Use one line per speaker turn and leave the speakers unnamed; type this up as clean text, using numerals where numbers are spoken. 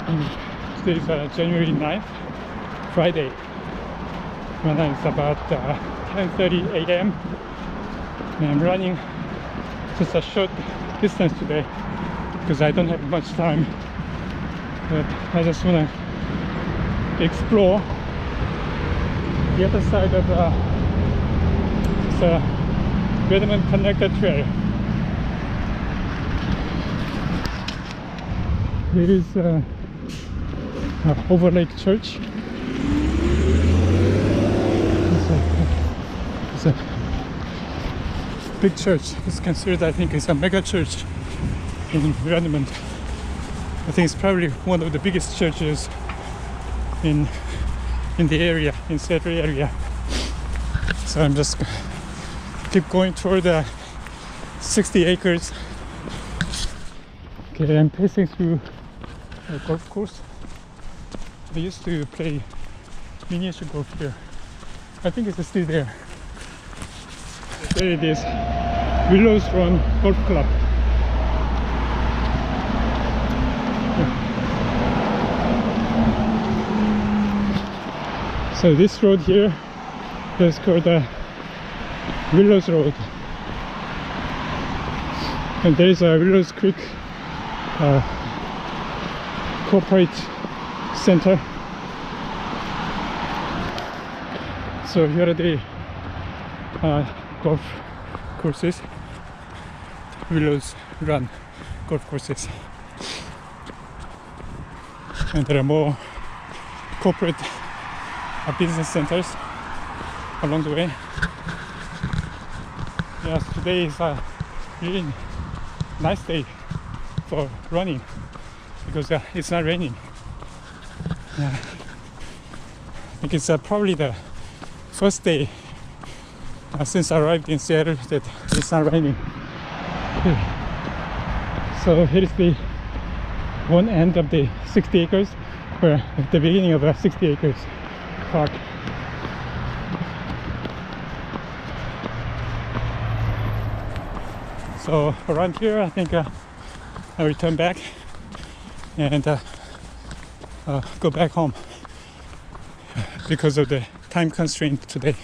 Today is January 9th, Friday. Right now it's about 10:30 a.m. and I'm running just a short distance today because I don't have much time, but I just want to explore the other side of the Redmond connected trail. Here is Overlake Church. It's a big church. It's considered, I think, it's a mega church in Redmond. I think it's probably one of the biggest churches in the area, in Seattle area. So I'm just keep going toward the 60 acres. Okay, I'm passing through a golf course. I used to play miniature golf here. I think it's still there. There it is, Willows Run Golf Club. So this road here is called the Willows Road, and there is a Willows Creek corporate center. So here are the golf courses, Willows Run golf courses, and there are more corporate business centers along the way. Yes, today is a really nice day for running because it's not raining. Yeah. I think it's probably the first day since I arrived in Seattle that it's not raining. Okay. So here is the one end of the 60 acres, or at the beginning of the 60 acres park. So around here, I think I return back and go back home because of the time constraint today.